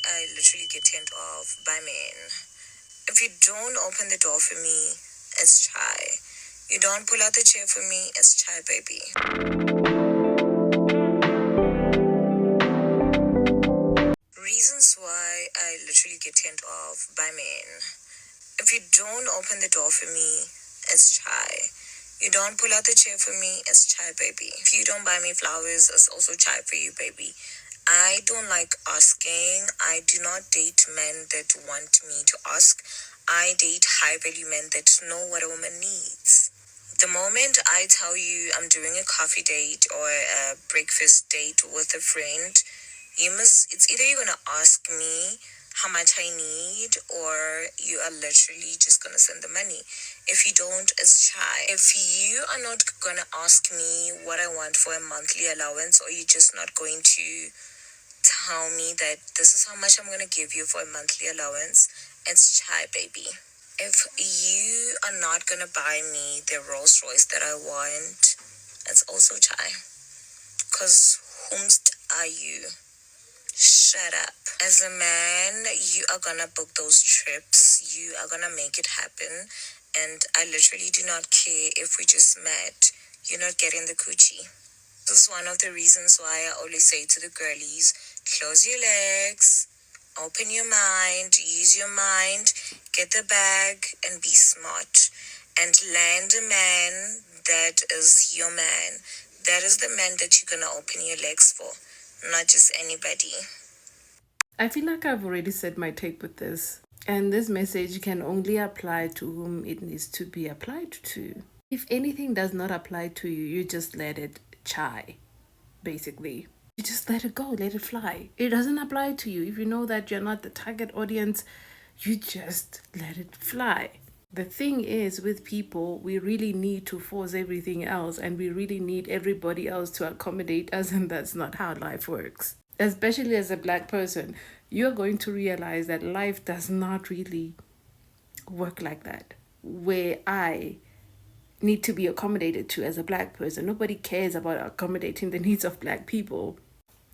I literally get turned off by men. If you don't open the door for me, it's chai. You don't pull out the chair for me, it's chai, baby. Reasons why I literally get turned off by men. If you don't open the door for me, it's chai. You don't pull out the chair for me, it's chai, baby. If you don't buy me flowers, it's also chai for you, baby. I don't like asking. I do not date men that want me to ask. I date high value men that know what a woman needs. The moment I tell you I'm doing a coffee date or a breakfast date with a friend, it's either you're gonna ask me how much I need, or you are literally just gonna send the money. If you don't, it's chai. If you are not gonna ask me what I want for a monthly allowance, or you're just not going to tell me that this is how much I'm gonna give you for a monthly allowance, it's chai, baby. If you are not gonna buy me the Rolls Royce that I want, it's also chai. Cause whomst are you? Shut up. As a man, you are gonna book those trips. You are gonna make it happen. And I literally do not care if we just met. You're not getting the coochie. This is one of the reasons why I always say to the girlies, close your legs, open your mind, use your mind, get the bag, and be smart. And land a man that is your man. That is the man that you're gonna open your legs for, not just anybody. I feel like I've already said my take with this. And this message can only apply to whom it needs to be applied to. If anything does not apply to you, you just let it chai, basically. You just let it go, let it fly. It doesn't apply to you. If you know that you're not the target audience, you just let it fly. The thing is, with people, we really need to force everything else, and we really need everybody else to accommodate us, and that's not how life works. Especially as a black person, you're going to realize that life does not really work like that, where I need to be accommodated to as a black person. Nobody cares about accommodating the needs of black people.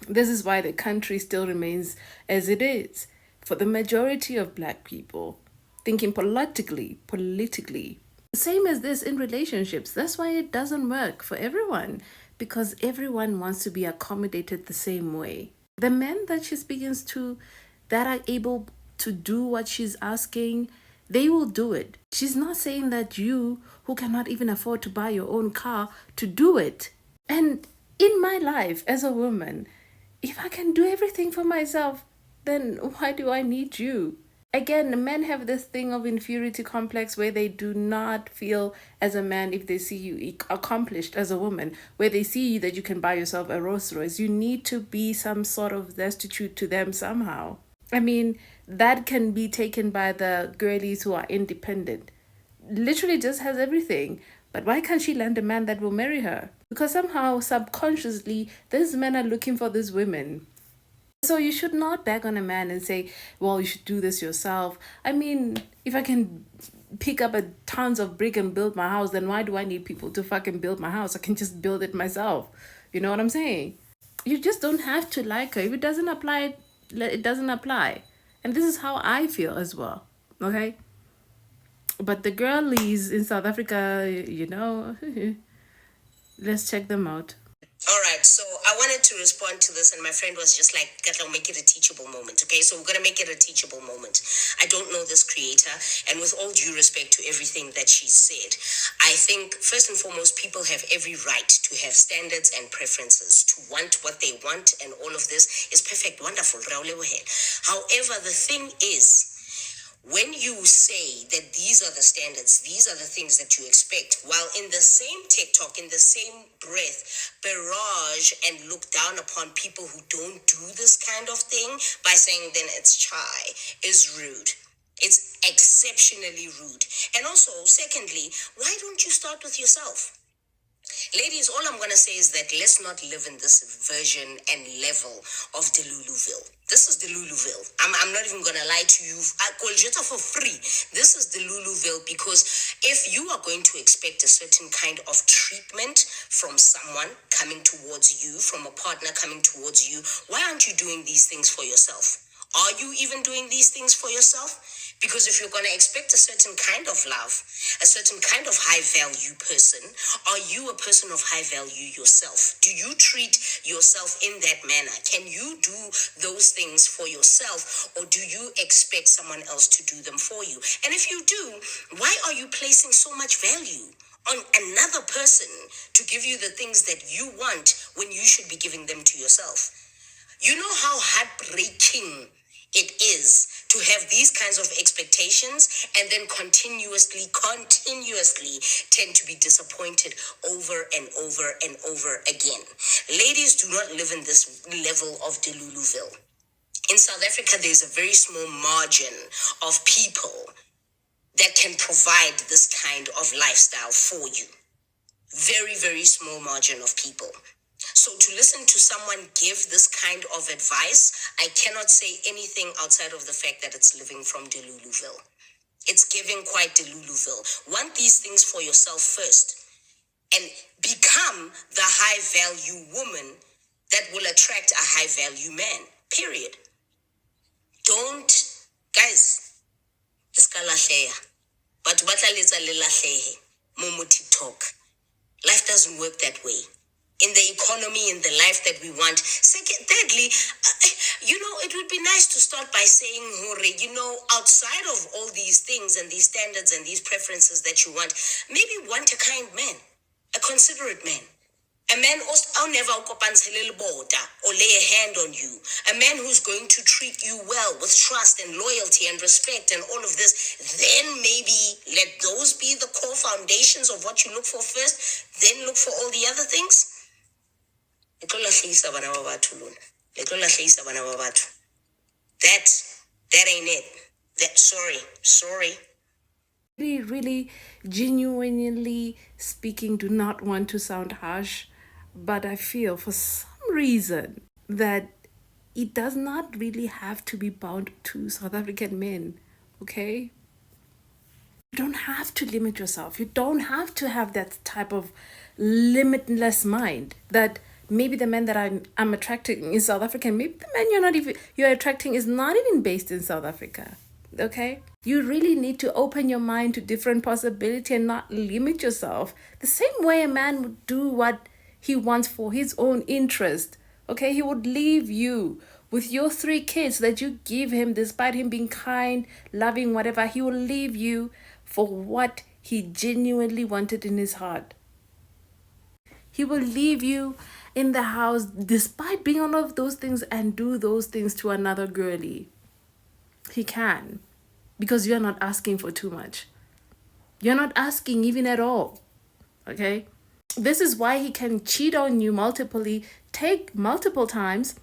This is why the country still remains as it is. For the majority of black people, thinking politically. Same as this in relationships. That's why it doesn't work for everyone, because everyone wants to be accommodated the same way. The men that she speaks to that are able to do what she's asking, they will do it. She's not saying that you, who cannot even afford to buy your own car, to do it. And in my life as a woman, if I can do everything for myself, then why do I need you? Again, men have this thing of inferiority complex where they do not feel as a man if they see you accomplished as a woman, where they see that you can buy yourself a Rolls Royce. You need to be some sort of destitute to them somehow. I mean, that can be taken by the girlies who are independent. Literally just has everything. But why can't she land a man that will marry her? Because somehow, subconsciously, these men are looking for these women. So you should not beg on a man and say, well, you should do this yourself. I mean, if I can pick up tons of brick and build my house, then why do I need people to fucking build my house? I can just build it myself. You know what I'm saying? You just don't have to like her. If it doesn't apply, it doesn't apply. And this is how I feel as well. Okay? But the girlies in South Africa, let's check them out. All right, so I wanted to respond to this, and my friend was just like, "Gatla, make it a teachable moment." Okay, so we're gonna make it a teachable moment. I don't know this creator, and with all due respect to everything that she said, I think first and foremost, people have every right to have standards and preferences, to want what they want, and all of this is perfect, wonderful. However, the thing is, when you say that these are the standards, these are the things that you expect, while in the same TikTok, in the same breath, barrage and look down upon people who don't do this kind of thing by saying then it's chai, is rude. It's exceptionally rude. And also, secondly, why don't you start with yourself? Ladies, all I'm going to say is that let's not live in this version and level of Deluluville. This is Deluluville. I'm not even going to lie to you. I call Jetta for free. This is Deluluville, because if you are going to expect a certain kind of treatment from someone coming towards you, from a partner coming towards you, why aren't you doing these things for yourself? Are you even doing these things for yourself? Because if you're going to expect a certain kind of love, a certain kind of high value person, are you a person of high value yourself? Do you treat yourself in that manner? Can you do those things for yourself, or do you expect someone else to do them for you? And if you do, why are you placing so much value on another person to give you the things that you want when you should be giving them to yourself? You know how heartbreaking it is to have these kinds of expectations and then continuously tend to be disappointed over and over and over again. Ladies do not live in this level of Deluluville. In South Africa, there's a very small margin of people that can provide this kind of lifestyle for you. Very, very small margin of people. So to listen to someone give this kind of advice, I cannot say anything outside of the fact that it's living from Deluluville. It's giving quite Deluluville. Want these things for yourself first and become the high value woman that will attract a high value man. Period. Don't, guys, iskalahlea. But batlaletsa le lahlehe mo TikTok. Life doesn't work that way. In the economy, in the life that we want. Thirdly, it would be nice to start by saying, Hore, outside of all these things and these standards and these preferences that you want, maybe want a kind man, a considerate man. A man who'll never or lay a hand on you. A man who's going to treat you well with trust and loyalty and respect and all of this. Then maybe let those be the core foundations of what you look for first. Then look for all the other things. That ain't it. Sorry. Really, really, genuinely speaking, do not want to sound harsh, but I feel for some reason that it does not really have to be bound to South African men, okay? You don't have to limit yourself. You don't have to have that type of limitless mind that maybe the man that I'm attracting in South Africa, maybe the man you're attracting is not even based in South Africa. Okay? You really need to open your mind to different possibility and not limit yourself. The same way a man would do what he wants for his own interest. Okay? He would leave you with your 3 kids that you give him, despite him being kind, loving, whatever. He will leave you for what he genuinely wanted in his heart. He will leave you in the house despite being all of those things and do those things to another girlie. He can, because you're not asking for too much. You're not asking even at all. Okay? This is why he can cheat on you take multiple times,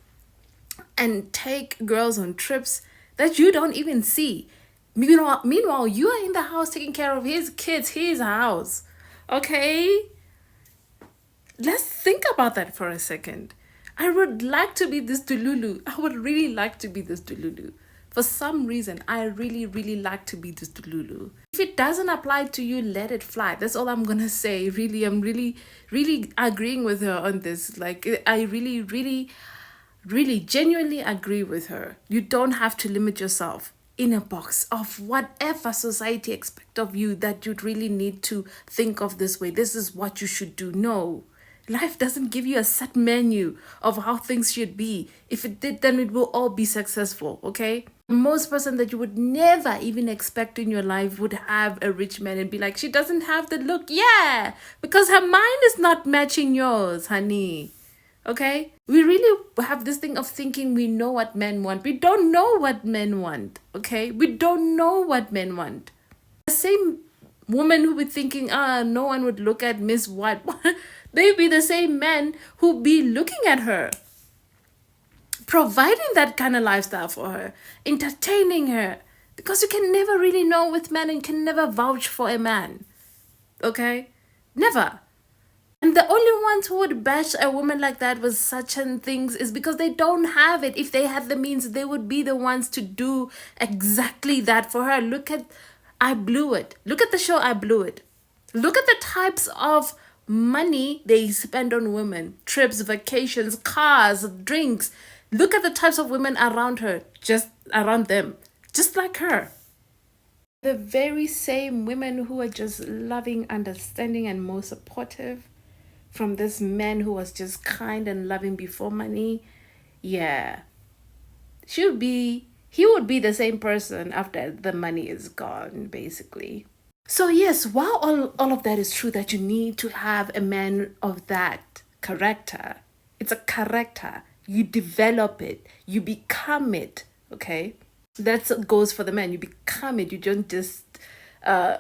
and take girls on trips that you don't even see. Meanwhile, you are in the house taking care of his kids, his house. Okay? Let's think about that for a second. I would like to be this Dululu. I would really like to be this Dululu. For some reason, I really, really like to be this Dululu. If it doesn't apply to you, let it fly. That's all I'm going to say. Really, I'm really, really agreeing with her on this. Like, I really, really, really genuinely agree with her. You don't have to limit yourself in a box of whatever society expects of you that you'd really need to think of this way. This is what you should do. No. Life doesn't give you a set menu of how things should be. If it did, then it will all be successful, okay? Most person that you would never even expect in your life would have a rich man and be like, she doesn't have the look. Yeah, because her mind is not matching yours, honey. Okay? We really have this thing of thinking we know what men want. We don't know what men want, okay? We don't know what men want. The same woman who be thinking, no one would look at Miss What. They be the same men who be looking at her, providing that kind of lifestyle for her, entertaining her. Because you can never really know with men, and you can never vouch for a man. Okay? Never. And the only ones who would bash a woman like that with such things is because they don't have it. If they had the means, they would be the ones to do exactly that for her. Look at I Blew It. Look at the show I Blew It. Look at the types of money they spend on women. Trips, vacations, cars, drinks. Look at the types of women around her, just around them, just like her. The very same women who are just loving, understanding, and more supportive from this man who was just kind and loving before money. Yeah, he would be the same person after the money is gone, basically. So, yes, while all of that is true, that you need to have a man of that character, it's a character. You develop it, you become it, okay? That's what goes for the man. You become it. You don't just, uh,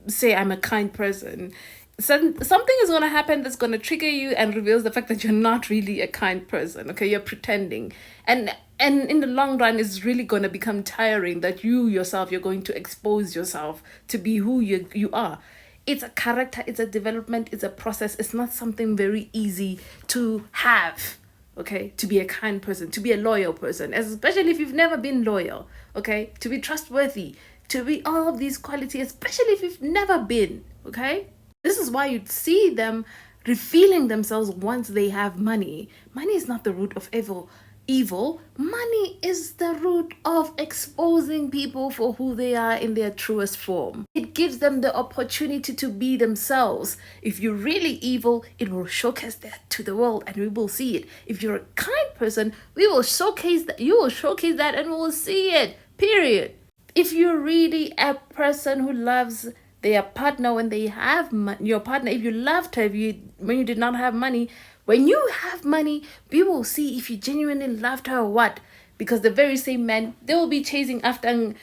say, I'm a kind person. Something is going to happen that's going to trigger you and reveals the fact that you're not really a kind person, okay? You're pretending. And in the long run, it's really going to become tiring that you yourself, you're going to expose yourself to be who you are. It's a character, it's a development, it's a process. It's not something very easy to have, okay? To be a kind person, to be a loyal person, especially if you've never been loyal, okay? To be trustworthy, to be all of these qualities, especially if you've never been, okay? This is why you'd see them revealing themselves once they have money. Money is not the root of evil. Money is the root of exposing people for who they are in their truest form. It gives them the opportunity to be themselves. If you're really evil, it will showcase that to the world and we will see it. If you're a kind person, we will showcase that. You will showcase that and we will see it. Period. If you're really a person who loves their partner when they have your partner, if you loved her, when you did not have money, when you have money, we will see if you genuinely loved her or what. Because the very same men, they will be chasing after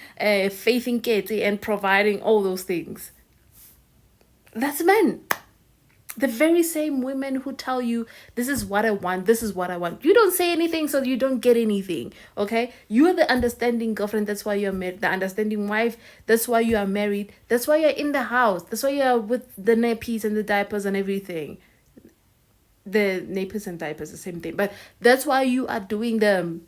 faith in Katie and providing all those things. That's men. The very same women who tell you, this is what I want, this is what I want. You don't say anything, so you don't get anything, okay? You are the understanding girlfriend, that's why you're married. The understanding wife, that's why you are married. That's why you're in the house. That's why you're with the nappies and the diapers and everything. The nappies and diapers, the same thing. But that's why you are doing the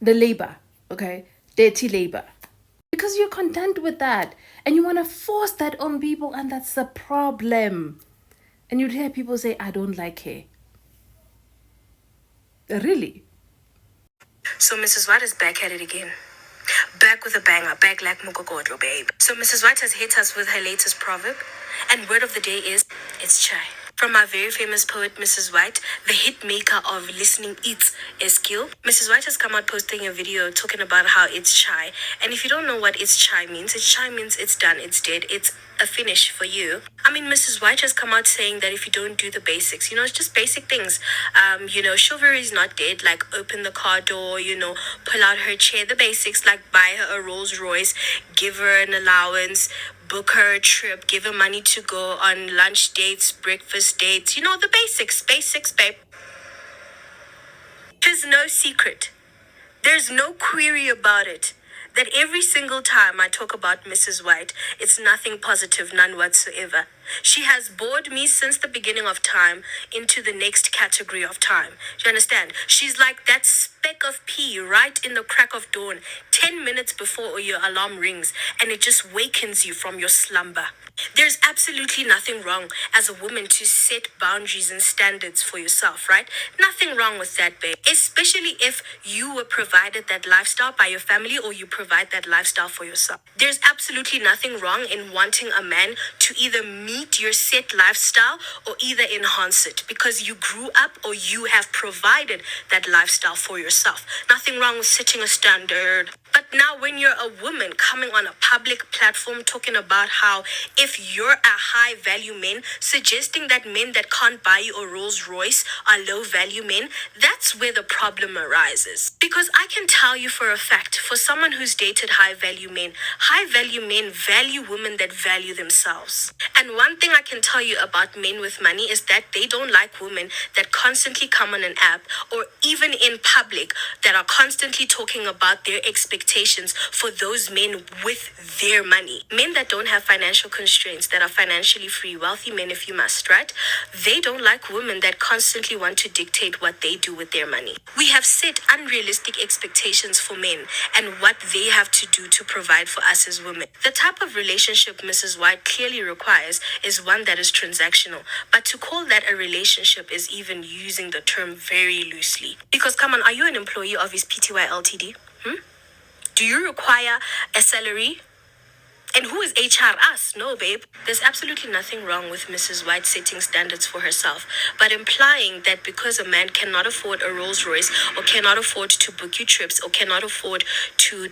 labor, okay? Dirty labor. Because you're content with that and you want to force that on people, and that's the problem. And you'd hear people say, I don't like her. Really? So Mrs. White is back at it again. Back with a banger, back like Mugogodlo, babe. So Mrs. White has hit us with her latest proverb, and word of the day is, it's chai. From our very famous poet, Mrs. White, the hit maker of Listening Eats a Skill. Mrs. White has come out posting a video talking about how it's chai. And if you don't know what it's chai means it's done, it's dead, it's a finish for you. I mean, Mrs. White has come out saying that if you don't do the basics, it's just basic things. Chivalry is not dead, like open the car door, pull out her chair, the basics, like buy her a Rolls Royce, give her an allowance, book her a trip, give her money to go on lunch dates, breakfast dates, the basics, babe. There's no secret. There's no query about it. That every single time I talk about Mrs. White, it's nothing positive, none whatsoever. She has bored me since the beginning of time into the next category of time. Do you understand? She's like that speck of pea right in the crack of dawn, 10 minutes before your alarm rings, and it just wakens you from your slumber. There's absolutely nothing wrong as a woman to set boundaries and standards for yourself, right? Nothing wrong with that, babe. Especially if you were provided that lifestyle by your family or you provide that lifestyle for yourself. There's absolutely nothing wrong in wanting a man to either meet your set lifestyle or either enhance it because you grew up or you have provided that lifestyle for yourself. Nothing wrong with setting a standard. But now when you're a woman coming on a public platform talking about how if you're a high value man, suggesting that men that can't buy you a Rolls Royce are low value men, that's where the problem arises. Because I can tell you for a fact, for someone who's dated high value men value women that value themselves. And one thing I can tell you about men with money is that they don't like women that constantly come on an app or even in public, that are constantly talking about their expectations for those men with their money. Men that don't have financial constraints, that are financially free, wealthy men if you must, right? They don't like women that constantly want to dictate what they do with their money. We have set unrealistic expectations for men and what they have to do to provide for us as women. The type of relationship Mrs. White clearly requires is one that is transactional. But to call that a relationship is even using the term very loosely. Because come on, are you an employee of his PTY Ltd? Do you require a salary? And who is HR? Us? No, babe. There's absolutely nothing wrong with Mrs. White setting standards for herself, but implying that because a man cannot afford a Rolls Royce, or cannot afford to book you trips, or cannot afford to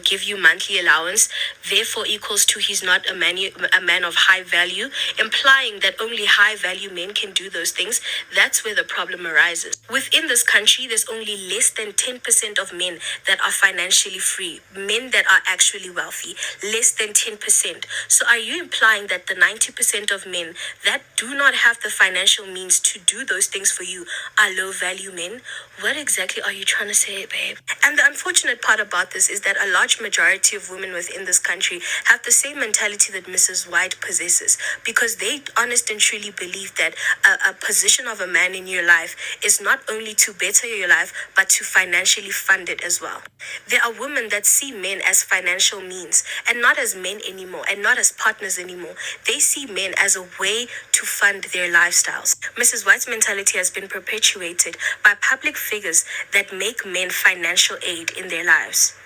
give you monthly allowance, therefore equals to he's not a man of high value, implying that only high value men can do those things. That's where the problem arises. Within this country, there's only less than 10% of men that are financially free, men that are actually wealthy, less than 10%. So are you implying that the 90% of men that do not have the financial means to do those things for you are low value men? What exactly are you trying to say, babe? And the unfortunate part about this is that a large majority of women within this country have the same mentality that Mrs. White possesses, because they honest and truly believe that a position of a man in your life is not only to better your life, but to financially fund it as well. There are women that see men as financial means and not as men anymore, and not as partners anymore. They see men as a way to fund their lifestyles. Mrs. White's mentality has been perpetuated by public figures that make men financial aid in their lives.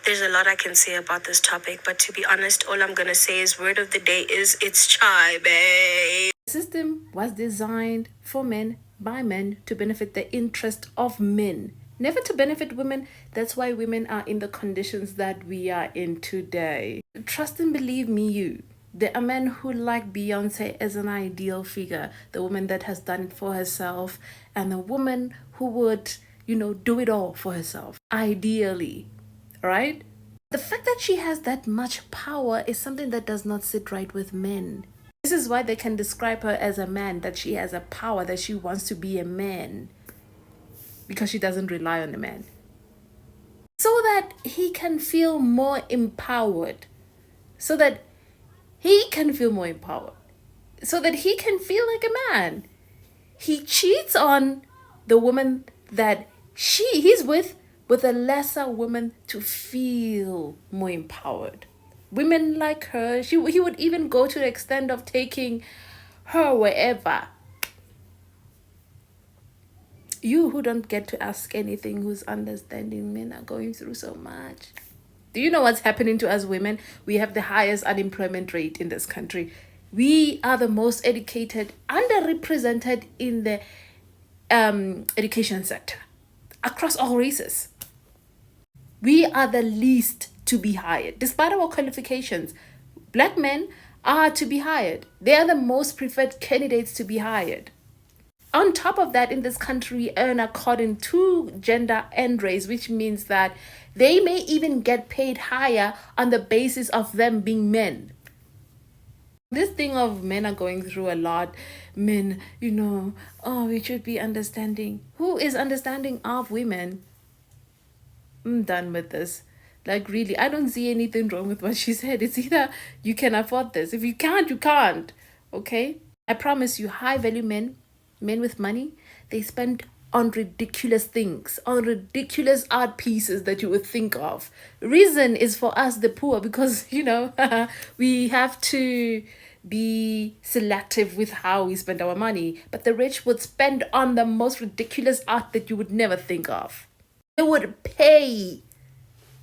There's a lot I can say about this topic, but to be honest, all I'm gonna say is word of the day is it's chai, babe. The system was designed for men by men to benefit the interest of men, never to benefit women. That's why women are in the conditions that we are in today. Trust and believe me, there are men who like Beyonce as an ideal figure, the woman that has done it for herself, and the woman who would, do it all for herself, ideally, right? The fact that she has that much power is something that does not sit right with men. This is why they can describe her as a man, that she has a power, that she wants to be a man, because she doesn't rely on a man. So that he can feel more empowered. So that he can feel more empowered. So that he can feel like a man. He cheats on the woman that he's with a lesser woman to feel more empowered. Women like her, he would even go to the extent of taking her wherever. You who don't get to ask anything, who's understanding, men are going through so much. Do you know what's happening to us women? We have the highest unemployment rate in this country. We are the most educated, underrepresented in the education sector across all races. We are the least to be hired. Despite our qualifications, black men are to be hired. They are the most preferred candidates to be hired. On top of that, in this country, earn according to gender and race, which means that they may even get paid higher on the basis of them being men. This thing of men are going through a lot. Men, we should be understanding. Who is understanding of women? I'm done with this. Like, really, I don't see anything wrong with what she said. It's either you can afford this. If you can't, you can't. Okay? I promise you, high value men with money, they spend on ridiculous things, on ridiculous art pieces that you would think of. Reason is for us, the poor, because, we have to be selective with how we spend our money. But the rich would spend on the most ridiculous art that you would never think of. They would pay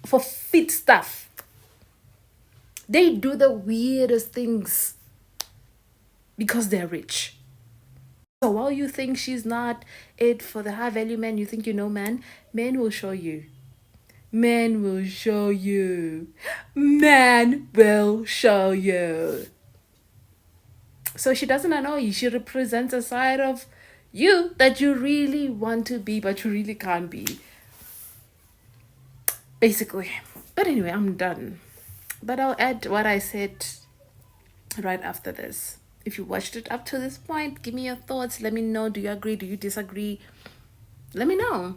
for fit stuff. They do the weirdest things because they're rich. So while you think she's not it for the high value men, you think men will show you. Men will show you. Man will show you. So she doesn't annoy you. She represents a side of you that you really want to be, but you really can't be. Basically. But anyway, I'm done. But I'll add what I said right after this. If you watched it up to this point, give me your thoughts. Let me know. Do you agree? Do you disagree? Let me know.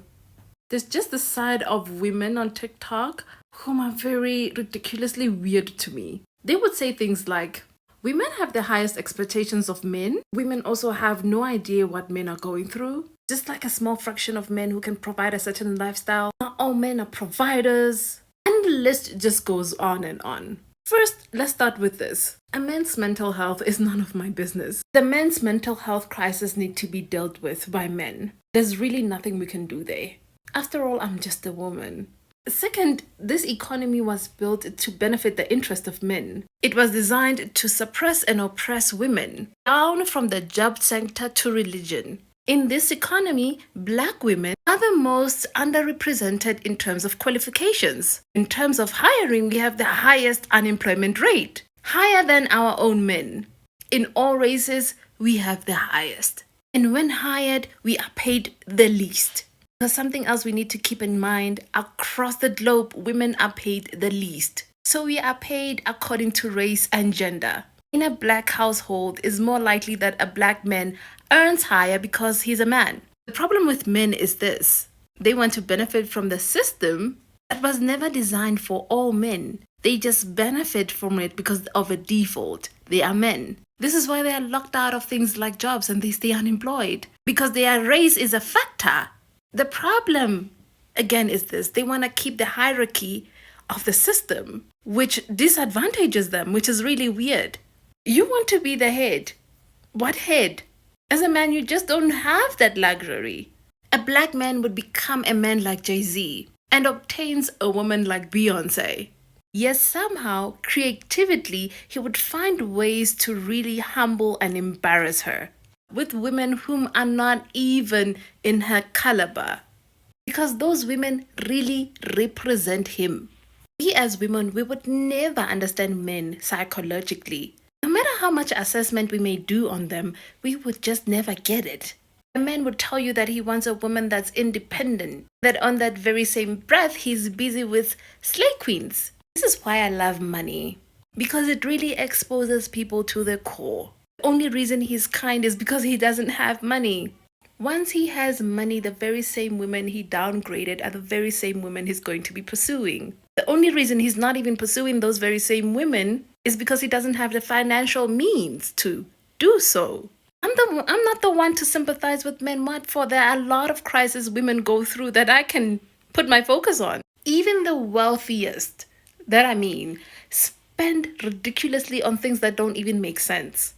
There's just the side of women on TikTok whom are very ridiculously weird to me. They would say things like, women have the highest expectations of men. Women also have no idea what men are going through. Just like a small fraction of men who can provide a certain lifestyle. Not all men are providers. And the list just goes on and on. First, let's start with this. A man's mental health is none of my business. The men's mental health crisis need to be dealt with by men. There's really nothing we can do there. After all, I'm just a woman. Second, this economy was built to benefit the interest of men. It was designed to suppress and oppress women, down from the job sector to religion. In this economy, black women are the most underrepresented in terms of qualifications. In terms of hiring, we have the highest unemployment rate, higher than our own men. In all races, we have the highest. And when hired, we are paid the least. There's something else we need to keep in mind. Across the globe, women are paid the least. So we are paid according to race and gender. In a black household, it's more likely that a black man earns higher because he's a man. The problem with men is this. They want to benefit from the system that was never designed for all men. They just benefit from it because of a default. They are men. This is why they are locked out of things like jobs and they stay unemployed. Because their race is a factor. The problem, again, is this. They want to keep the hierarchy of the system, which disadvantages them, which is really weird. You want to be the head. What head? As a man, you just don't have that luxury. A black man would become a man like Jay-Z and obtains a woman like Beyonce. Yes, somehow, creatively, he would find ways to really humble and embarrass her with women whom are not even in her caliber. Because those women really represent him. We as women, we would never understand men psychologically. No matter how much assessment we may do on them, we would just never get it. A man would tell you that he wants a woman that's independent, that on that very same breath, he's busy with slay queens. This is why I love money, because it really exposes people to their core. The only reason he's kind is because he doesn't have money. Once he has money, the very same women he downgraded are the very same women he's going to be pursuing. The only reason he's not even pursuing those very same women is because he doesn't have the financial means to do so. I'm not the one to sympathize with men. What for? There are a lot of crises women go through that I can put my focus on. Even the wealthiest, spend ridiculously on things that don't even make sense.